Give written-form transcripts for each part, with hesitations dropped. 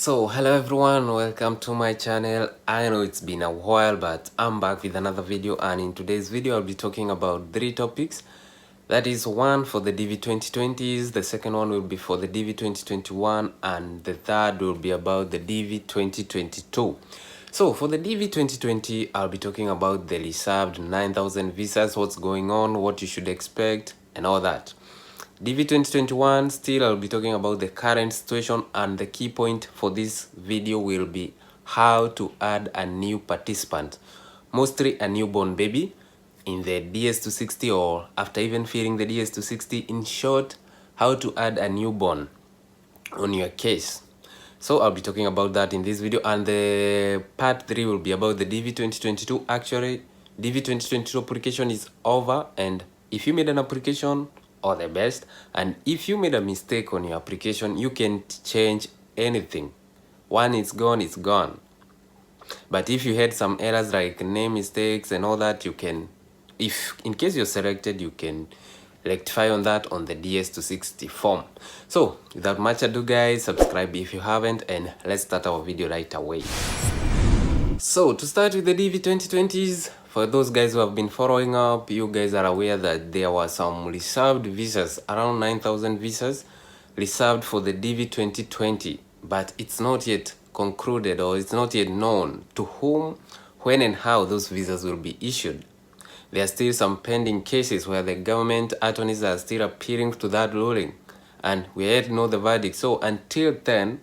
So hello everyone, welcome to my channel. I know it's been a while, but I'm back with another video, and in today's video I'll be talking about three topics. That is one for the DV 2020s, the second one will be for the DV 2021, and the third will be about the DV 2022. So for the DV 2020, I'll be talking about the reserved 9,000 visas, what's going on, what you should expect, and all that. DV 2021, still I'll be talking about the current situation, and the key point for this video will be how to add a new participant, mostly a newborn baby, in the DS260 or after even filling the DS260. In short, how to add a newborn on your case. So I'll be talking about that in this video, and the part 3 will be about the DV 2022. Actually, DV 2022 application is over, and if you made an application, all the best. And if you made a mistake on your application, you can change anything. One is gone, it's gone. But if you had some errors like name mistakes and all that, you can, if in case you're selected, you can rectify on that on the DS260 form. So without much ado guys, subscribe if you haven't, and let's start our video right away. So to start with the DV 2020s, for those guys who have been following up, you guys are aware that there were some reserved visas, around 9,000 visas reserved for the DV 2020, but it's not yet concluded, or it's not yet known to whom, when and how those visas will be issued. There are still some pending cases where the government attorneys are still appealing to that ruling, and we yet know the verdict. So until then,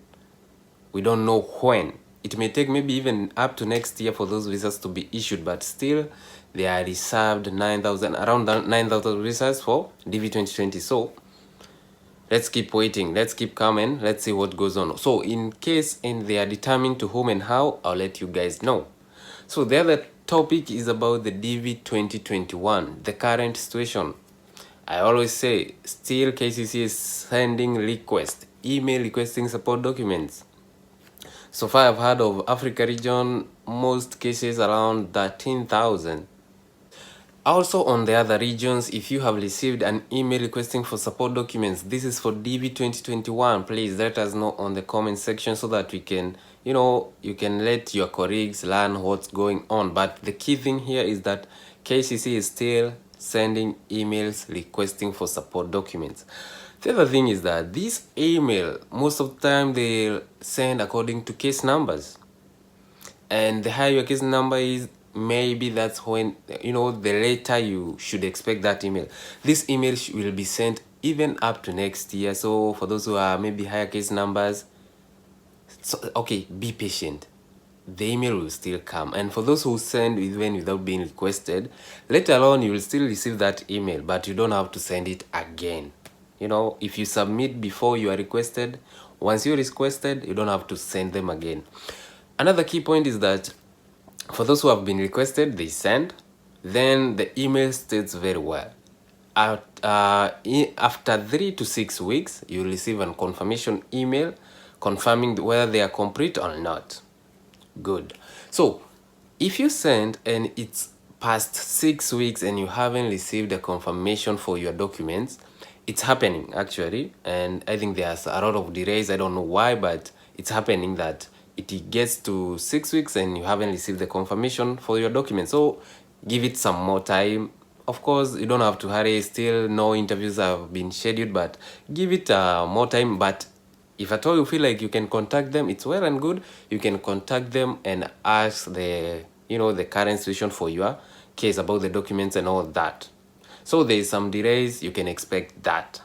we don't know when. It may take maybe even up to next year for those visas to be issued, but still they are reserved around 9,000 visas for DV 2020. So let's keep waiting, let's keep coming, let's see what goes on. So in case they are determined to whom and how, I'll let you guys know. So the other topic is about the DV 2021, the current situation. I always say, still KCC is sending requests, email requesting support documents. So far I've heard of Africa region, most cases around 13,000. Also on the other regions, if you have received an email requesting for support documents, this is for DV 2021, please let us know on the comment section so that we can, you can let your colleagues learn what's going on. But the key thing here is that KCC is still sending emails requesting for support documents. The other thing is that this email, most of the time they'll send according to case numbers. And the higher your case number is, maybe that's when, the later you should expect that email. This email will be sent even up to next year. So for those who are maybe higher case numbers, okay, be patient. The email will still come. And for those who send even without being requested, later on you will still receive that email, but you don't have to send it again. If you submit before you are requested, once you're requested, you don't have to send them again. Another key point is that for those who have been requested, they send, then the email states very well. After 3 to 6 weeks, you receive a confirmation email confirming whether they are complete or not. Good. So if you send and it's past 6 weeks and you haven't received a confirmation for your documents, it's happening actually, and I think there's a lot of delays. I don't know why, but it's happening that it gets to 6 weeks and you haven't received the confirmation for your documents. So give it some more time. Of course, you don't have to hurry. Still no interviews have been scheduled, but give it more time. But if at all you feel like you can contact them, it's well and good. You can contact them and ask the current situation for your case about the documents and all that. So there's some delays, you can expect that.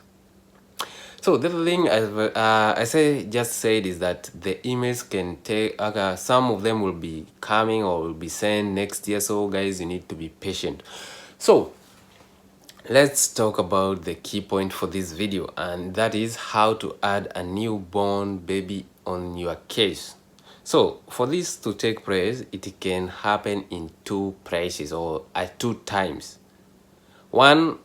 So the other thing I just said is that the emails can take, some of them will be coming or will be sent next year. So guys, you need to be patient. So let's talk about the key point for this video, and that is how to add a newborn baby on your case. So for this to take place, it can happen in 2 places or at 2 times. One,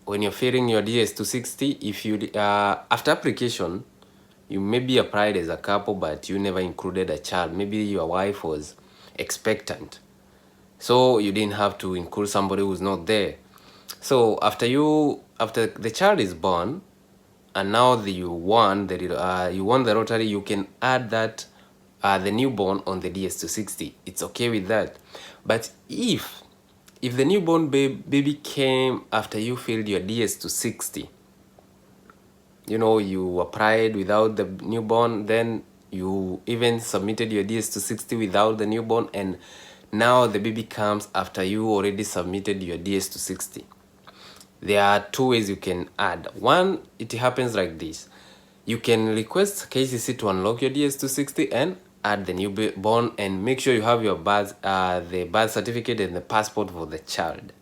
when you're filling your DS260, if you after application, you maybe applied as a couple, but you never included a child. Maybe your wife was expectant, so you didn't have to include somebody who's not there. So after the child is born, and now you won the lottery, you can add that the newborn on the DS260. It's okay with that. But if the newborn baby came after you filled your DS260, you know, you applied without the newborn, then you even submitted your DS260 without the newborn, and now the baby comes after you already submitted your DS260. There are two ways you can add. One, it happens like this. You can request KCC to unlock your DS260 and add the newborn, and make sure you have your the birth certificate and the passport for the child.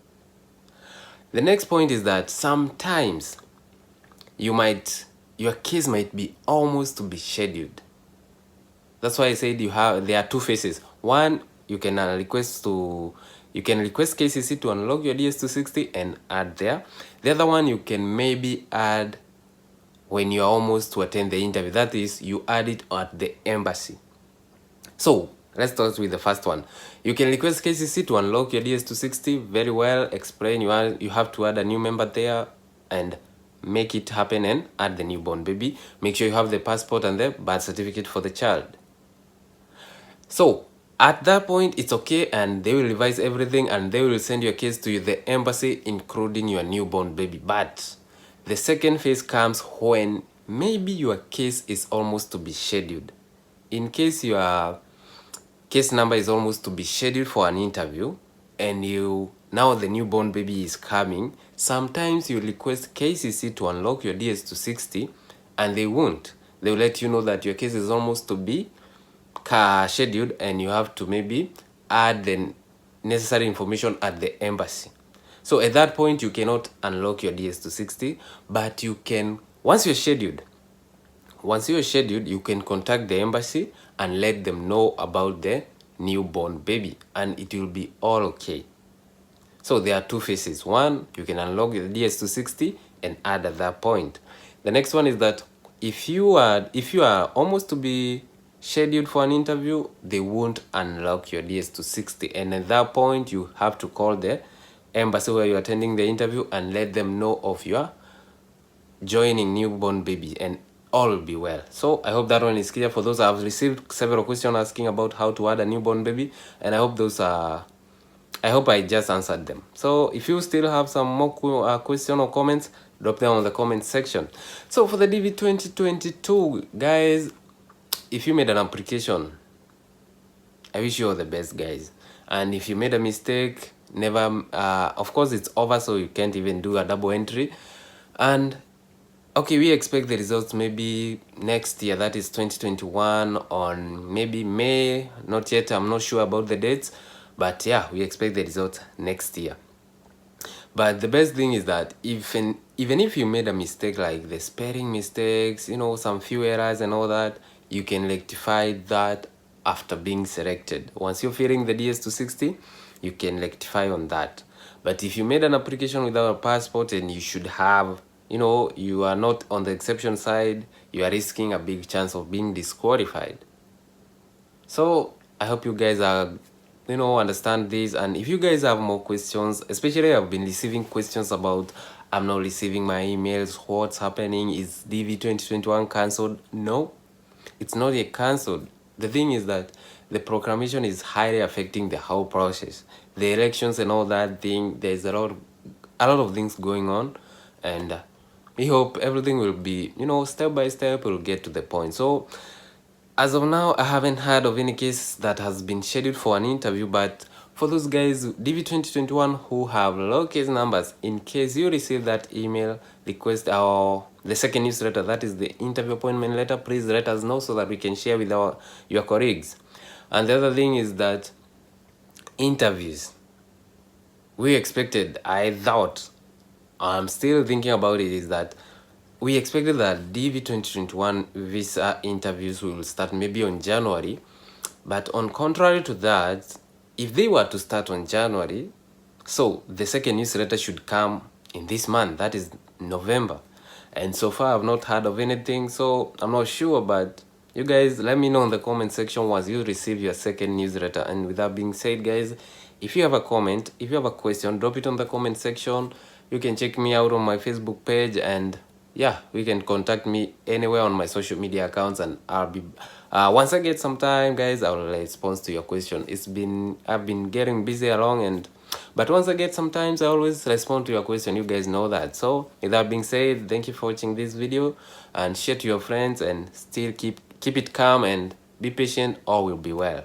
The next point is that sometimes your case might be almost to be scheduled. That's why I said there are two phases. One, you can request KCC to unlock your DS260 and add there. The other one, you can maybe add when you're almost to attend the interview. That is, you add it at the embassy. So let's start with the first one. You can request KCC to unlock your DS260. Very well, explain you have to add a new member there and make it happen and add the newborn baby. Make sure you have the passport and the birth certificate for the child. So at that point, it's okay, and they will revise everything and they will send your case to the embassy, including your newborn baby. But the second phase comes when maybe your case is almost to be scheduled. In case your case number is almost to be scheduled for an interview, and now the newborn baby is coming, sometimes you request KCC to unlock your DS260 and they won't. They will let you know that your case is almost to be scheduled and you have to maybe add the necessary information at the embassy. So at that point, you cannot unlock your DS260, but you can, once you're scheduled, you can contact the embassy and let them know about the newborn baby, and it will be all okay. So there are two phases. One, you can unlock your DS260 and add at that point. The next one is that if you are almost to be scheduled for an interview, they won't unlock your DS260, and at that point you have to call the embassy where you're attending the interview and let them know of your joining newborn baby, and all will be well. So I hope that one is clear. For those, I've received several questions asking about how to add a newborn baby, and I hope I just answered them. So if you still have some more question or comments, drop them on the comment section. So for the DV 2022, guys, if you made an application, I wish you all the best, guys. And if you made a mistake, never, of course it's over, so you can't even do a double entry. And okay, we expect the results maybe next year, that is 2021, on maybe May, not yet, I'm not sure about the dates, but yeah, we expect the results next year. But the best thing is that even if you made a mistake, like the spelling mistakes, you know, some few errors and all that, you can rectify that after being selected. Once you're filling the DS260, you can rectify on that. But if you made an application without a passport, and you should have, you know, you are not on the exception side, you are risking a big chance of being disqualified. So I hope you guys are, you know, understand this. And if you guys have more questions, especially I've been receiving questions about I'm not receiving my emails, what's happening, is DV 2021 cancelled? No, it's not yet cancelled. The thing is that the proclamation is highly affecting the whole process, the elections and all that thing. There's a lot of things going on, and we hope everything will be, you know, step by step, we'll get to the point. So as of now, I haven't heard of any case that has been scheduled for an interview, but for those guys, DV 2021, who have low case numbers, in case you receive that email request or the second newsletter, that is the interview appointment letter, please let us know so that we can share with your colleagues. And the other thing is that interviews, we expected, I'm still thinking about it, is that we expected that DV 2021 visa interviews will start maybe on January, but on contrary to that, if they were to start on January, so the second newsletter should come in this month, that is November. And so far I've not heard of anything, so I'm not sure. But you guys, let me know in the comment section once you receive your second newsletter. And with that being said, guys, if you have a comment, if you have a question, drop it on the comment section. You can check me out on my Facebook page, and yeah, we can contact me anywhere on my social media accounts, and I'll be once I get some time, guys, I'll respond to your question. I've been getting busy along, and but once I get some time, I always respond to your question. You guys know that. So with that being said, thank you for watching this video, and share to your friends, and still keep it calm and be patient. All will be well.